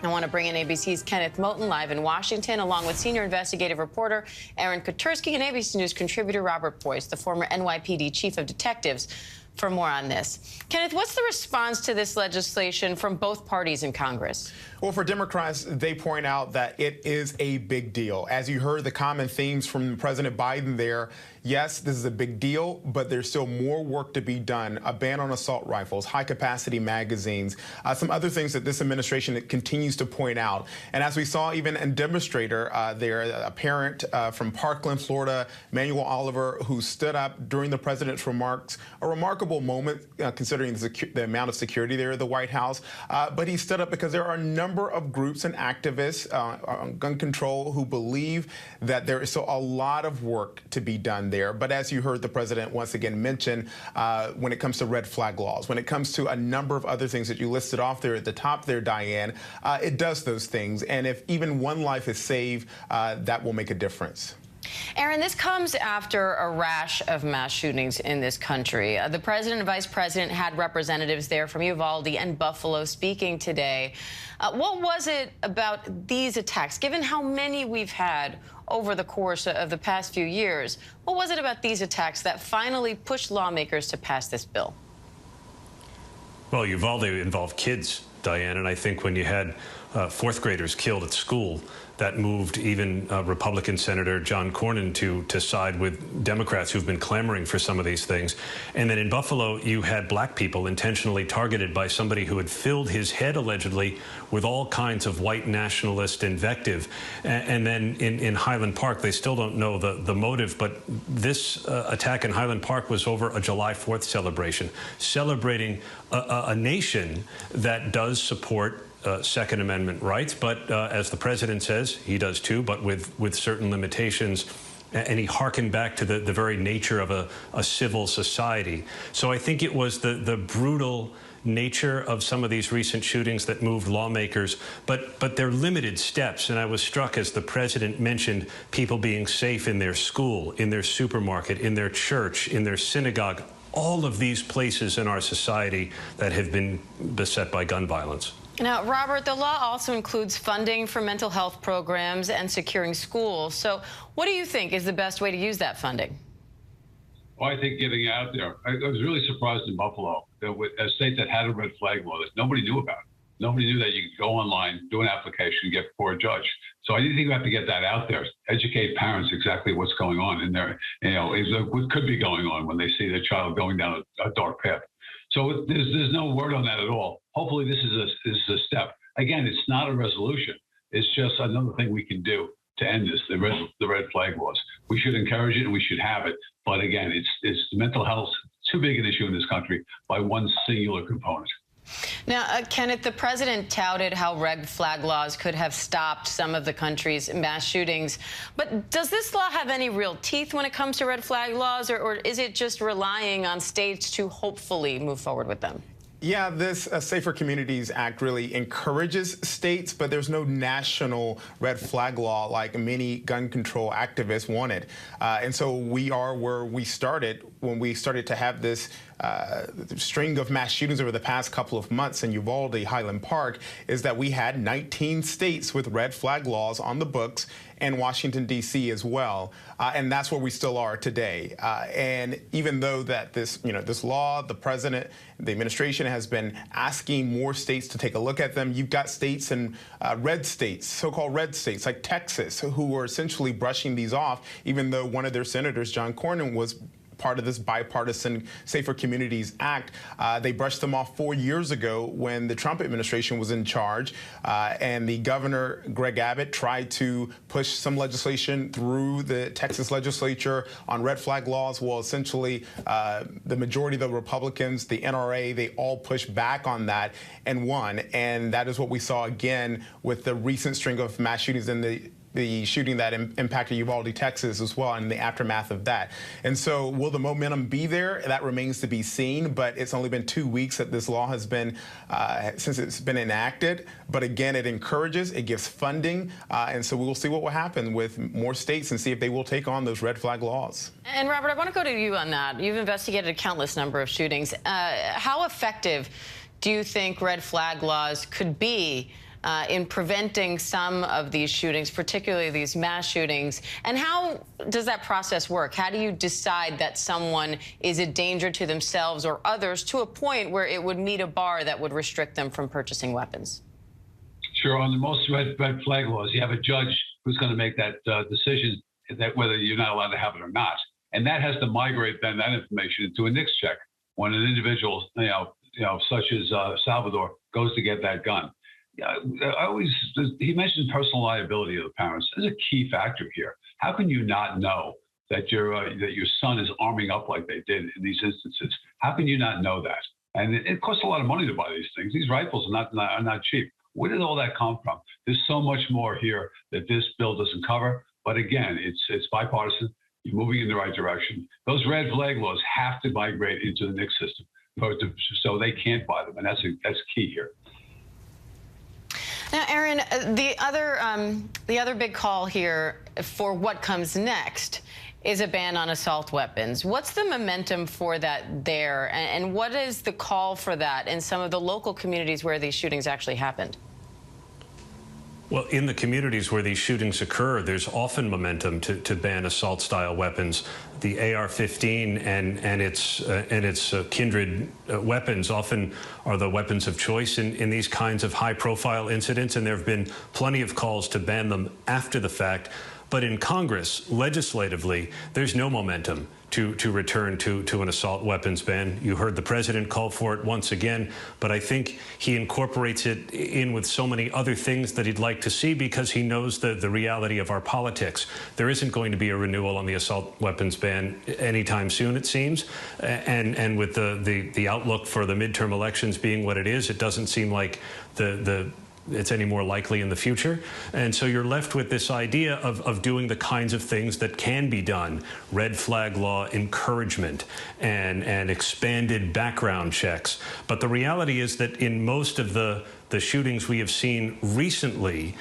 I want to bring in ABC's Kenneth Moton live in Washington, along with senior investigative reporter Aaron Katersky and ABC News contributor Robert Boyce, the former NYPD chief of detectives, for more on this. Kenneth, what's the response to this legislation from both parties in Congress? Well, for Democrats, they point out that it is a big deal. As you heard the common themes from President Biden there, yes, this is a big deal, but there's still more work to be done. A ban on assault rifles, high-capacity magazines, some other things that this administration continues to point out. And as we saw even a demonstrator there, a parent from Parkland, Florida, Manuel Oliver, who stood up during the president's remarks, a remarkable moment considering the amount of security there at the White House. But he stood up because there are a number of groups and activists on gun control who believe that there is still a lot of work to be done there. But as you heard the president once again mention, when it comes to red flag laws, when it comes to a number of other things that you listed off there at the top there, Diane, it does those things. And if even one life is saved, that will make a difference. Aaron, this comes after a rash of mass shootings in this country. The president and vice president had representatives there from Uvalde and Buffalo speaking today. What was it about these attacks, given how many we've had over the course of the past few years? What was it about these attacks that finally pushed lawmakers to pass this bill? Well, Uvalde involved kids, Diane, and I think when you had fourth graders killed at school, that moved even Republican Senator John Cornyn to side with Democrats who've been clamoring for some of these things. And then in Buffalo, you had black people intentionally targeted by somebody who had filled his head, allegedly, with all kinds of white nationalist invective. And then in Highland Park, they still don't know the motive, but this attack in Highland Park was over a July 4th celebration, celebrating a nation that does support Second Amendment rights, but as the president says, he does too, but with certain limitations. And he hearkened back to the very nature of a civil society. So I think it was the brutal nature of some of these recent shootings that moved lawmakers, but they're limited steps. And I was struck as the president mentioned people being safe in their school, in their supermarket, in their church, in their synagogue, all of these places in our society that have been beset by gun violence. Now, Robert, the law also includes funding for mental health programs and securing schools. So what do you think is the best way to use that funding? Well, I think getting out there. I was really surprised in Buffalo, a state that had a red flag law that nobody knew about. Nobody knew that you could go online, do an application, get before a judge. So I think you have to get that out there, educate parents exactly what's going on in there, what could be going on when they see their child going down a dark path. So there's no word on that at all. Hopefully this is a step. Again, it's not a resolution. It's just another thing we can do to end this, the red flag laws. We should encourage it and we should have it. But again, it's mental health, too big an issue in this country by one singular component. Now, Kenneth, the president touted how red flag laws could have stopped some of the country's mass shootings. But does this law have any real teeth when it comes to red flag laws, or is it just relying on states to hopefully move forward with them? Yeah, this Safer Communities Act really encourages states, but there's no national red flag law like many gun control activists wanted. And so we are where we started when we started to have this string of mass shootings over the past couple of months in Uvalde, Highland Park, is that we had 19 states with red flag laws on the books, and Washington, D.C. as well. And that's where we still are today. And even though that this law, the president, the administration has been asking more states to take a look at them, you've got states and red states, so-called red states like Texas, who are essentially brushing these off, even though one of their senators, John Cornyn, was part of this Bipartisan Safer Communities Act. They brushed them off 4 years ago when the Trump administration was in charge, and the governor, Greg Abbott, tried to push some legislation through the Texas legislature on red flag laws. Well, essentially, the majority of the Republicans, the NRA, they all pushed back on that and won. And that is what we saw again with the recent string of mass shootings in the shooting that impacted Uvalde, Texas as well, and the aftermath of that. And so will the momentum be there? That remains to be seen, but it's only been 2 weeks that this law has been, since it's been enacted. But again, it encourages, it gives funding, and so we will see what will happen with more states and see if they will take on those red flag laws. And Robert, I want to go to you on that. You've investigated a countless number of shootings. How effective do you think red flag laws could be in preventing some of these shootings, particularly these mass shootings? And how does that process work? How do you decide that someone is a danger to themselves or others to a point where it would meet a bar that would restrict them from purchasing weapons? Sure. On the most red flag laws, you have a judge who's going to make that decision that whether you're not allowed to have it or not. And that has to migrate then that information into a NICS check when an individual, such as Salvador, goes to get that gun. He mentioned personal liability of the parents. There's a key factor here. How can you not know that your son is arming up like they did in these instances? How can you not know that? And it costs a lot of money to buy these things. These rifles are not cheap. Where did all that come from? There's so much more here that this bill doesn't cover. But again, it's bipartisan. You're moving in the right direction. Those red flag laws have to migrate into the NICS system so they can't buy them, and that's key here. Now, Aaron, the other big call here for what comes next is a ban on assault weapons. What's the momentum for that there, and what is the call for that in some of the local communities where these shootings actually happened? Well, in the communities where these shootings occur, there's often momentum to ban assault-style weapons. The AR-15 and its kindred weapons often are the weapons of choice in these kinds of high-profile incidents, and there have been plenty of calls to ban them after the fact. But in Congress, legislatively, there's no momentum to return to an assault weapons ban. You heard the president call for it once again, but I think he incorporates it in with so many other things that he'd like to see because he knows the reality of our politics. There isn't going to be a renewal on the assault weapons ban anytime soon, it seems. And with the outlook for the midterm elections being what it is, it doesn't seem like it's any more likely in the future. And so you're left with this idea of doing the kinds of things that can be done. Red flag law encouragement and expanded background checks. But the reality is that in most of the shootings we have seen recently,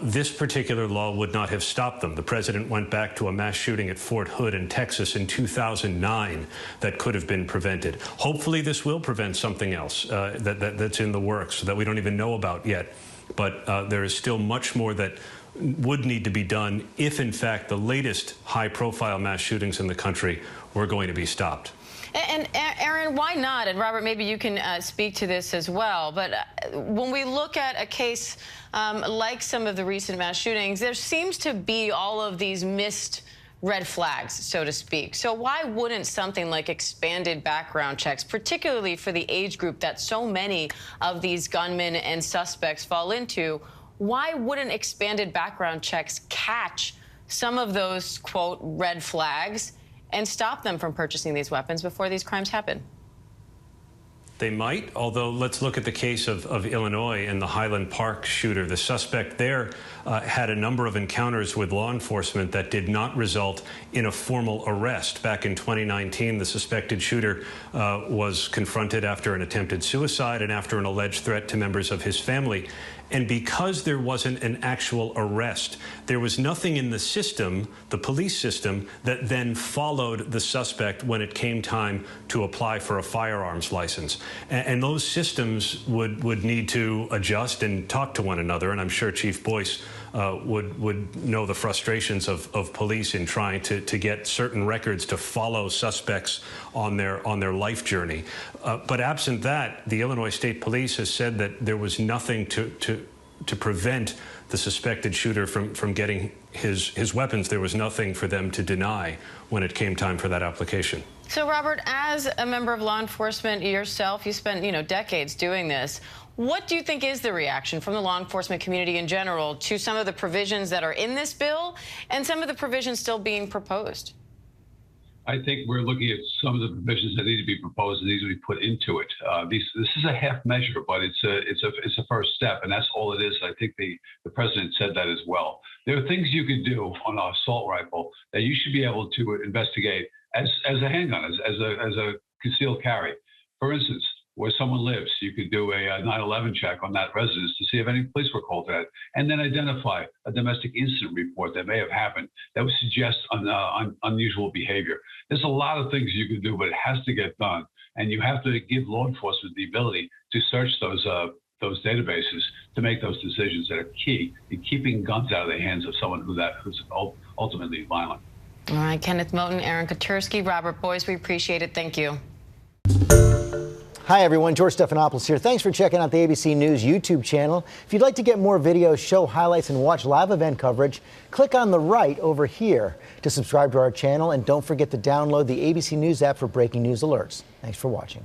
this particular law would not have stopped them. The president went back to a mass shooting at Fort Hood in Texas in 2009 that could have been prevented. Hopefully this will prevent something else that's in the works that we don't even know about yet. But there is still much more that would need to be done if, in fact, the latest high-profile mass shootings in the country were going to be stopped. And Aaron, why not? And Robert, maybe you can speak to this as well. But when we look at a case like some of the recent mass shootings, there seems to be all of these missed red flags, so to speak. So why wouldn't something like expanded background checks, particularly for the age group that so many of these gunmen and suspects fall into, why wouldn't expanded background checks catch some of those, quote, red flags and stop them from purchasing these weapons before these crimes happen? They might, although let's look at the case of Illinois and the Highland Park shooter. The suspect there had a number of encounters with law enforcement that did not result in a formal arrest. Back in 2019, the suspected shooter was confronted after an attempted suicide and after an alleged threat to members of his family. And because there wasn't an actual arrest, there was nothing in the system, the police system, that then followed the suspect when it came time to apply for a firearms license. And those systems would need to adjust and talk to one another. And I'm sure Chief Boyce would know the frustrations of police in trying to get certain records to follow suspects on their life journey. But absent that, the Illinois State Police has said that there was nothing to prevent the suspected shooter from getting his weapons. There was nothing for them to deny when it came time for that application. So, Robert, as a member of law enforcement yourself, you spent, decades doing this. What do you think is the reaction from the law enforcement community in general to some of the provisions that are in this bill and some of the provisions still being proposed? I think we're looking at some of the provisions that need to be proposed and need to be put into it. This is a half measure, but it's a first step, and that's all it is. I think the president said that as well. There are things you could do on an assault rifle that you should be able to investigate as a handgun, as a concealed carry. For instance, where someone lives, you could do a 9/11 check on that residence to see if any police were called to that, and then identify a domestic incident report that may have happened that would suggest unusual behavior. There's a lot of things you can do, but it has to get done, and you have to give law enforcement the ability to search those those databases to make those decisions that are key in keeping guns out of the hands of someone who's ultimately violent. All right, Kenneth Moten, Aaron Katursky, Robert Boyce, we appreciate it. Thank you. Hi, everyone. George Stephanopoulos here. Thanks for checking out the ABC News YouTube channel. If you'd like to get more videos, show highlights, and watch live event coverage, click on the right over here to subscribe to our channel. And don't forget to download the ABC News app for breaking news alerts. Thanks for watching.